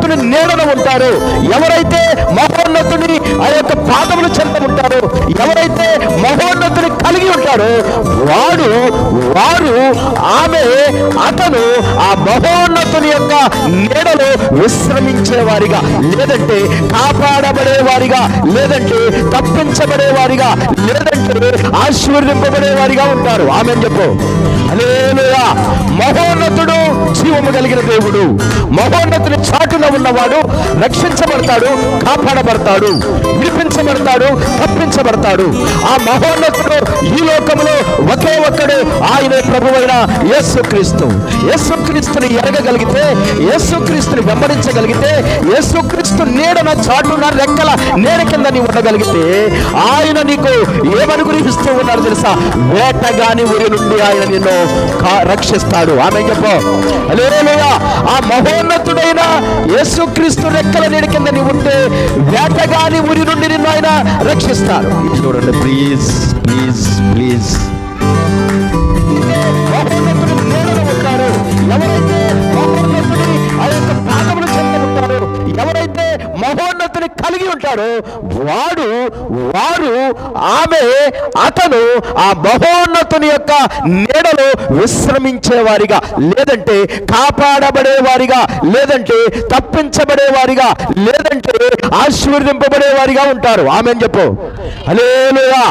మహోన్నతుని నీడన ఉంటారో, ఎవరైతే మహోన్నతుని ఆ యొక్క పాదముల చెంత ఉంటారో, ఎవరైతే మహోన్నతుని కలిగి ఉంటారో వారు ఆమె అతను ఆ మహోన్నతుని యొక్క నీడలో విశ్రమించేవారిగా, లేదంటే కాపాడబడేవారిగా, లేదంటే తప్పించబడేవారిగా, లేదంటే ఆశీర్వదింపబడేవారిగా ఉంటారు. ఆమేన్ చెప్పు. హల్లెలూయా. మహోన్నతుడు జీవము కలిగిన దేవుడు. మహోన్నతుని చాటున ఉన్నవాడు రక్షించబడతాడు, కాపాడబడతాడు, విడిపించబడతాడు, తప్పించబడతాడు. ఆ మహోన్నతుడు ఈ లోకములో ఒకే ఒక్కడు, ఆయనే ప్రభువైన యేసుక్రీస్తు. యేసుక్రీస్తుని ఎరగగలిగితే, యేసుక్రీస్తుని వెంబడించగలిగితే, యేసుక్రీస్తు నీడన చాటున రెక్కల నీడ కింద నీవు ఉండగలిగితే ఆయన నీకు ఏమనుగ్రహిస్తూ ఉన్నాడు తెలుసా? వేటగాని ఊరి నుండి ఆయన నిన్ను రక్షిస్తాడు. ఆమె చెప్పు. హల్లెలూయా. ఆ మహోన్నతుడైన యేసుక్రీస్తు రెక్కల నీడ కింద నీవు ఉంటే వేటగాని ఊరి నుండి నిన్ను ఆయన రక్షిస్తాడు. చూడండి, ప్లీజ్ ప్లీజ్ ప్లీజ్. మహోన్నతుడు నీడలో ఉంటారు, ఎవరైతే మహోన్నతుడి ఆ యొక్క పాదముల చెంత ఉంటారో, ఎవరైతే మహోన్నతుని కలిగి ఉంటాడో వారు ఆమె అతను ఆ మహోన్నతుని యొక్క నీడలో విశ్రమించేవారిగా, లేదంటే కాపాడబడేవారిగా, లేదంటే తప్పించబడేవారిగా, లేదంటే ఆశీర్వదింపబడేవారిగా ఉంటారు. ఆమేన్ చెప్పు. హల్లెలూయా.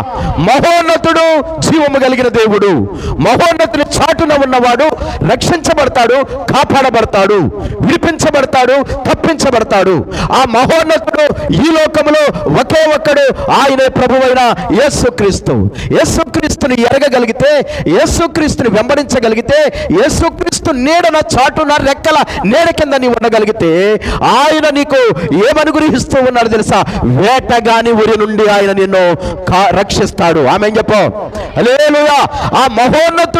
మహోన్నతుడు జీవము కలిగిన దేవుడు. మహోన్నతుని చాటున ఉన్నవాడు రక్షించబడతాడు, కాపాడబడతాడు, విడిపించబడతాడు, తప్పించబడతాడు. ఆ మహోన్నతుడు ఈ లోకములో ఒకే ఒక్కడు, ఆయనే ప్రభువైన యేసుక్రీస్తు. యేసుక్రీస్తుని ఎరగగలిగితే, యేసుక్రీస్తుని వెంబడించగలిగితే, యేసుక్రీస్తు నీడన చాటున రెక్కల నీడ కింద నీవు ఉండగలిగితే ఆయన నీకు ఏమనుగ్రహిస్తూ ఉన్నాడు తెలుసా? వేటగాని ఊరి నుండి ఆయన నిన్ను రక్షిస్తాడు. ఆమేన్ చెప్పు. హల్లెలూయా. ఆ మహోన్నతుడు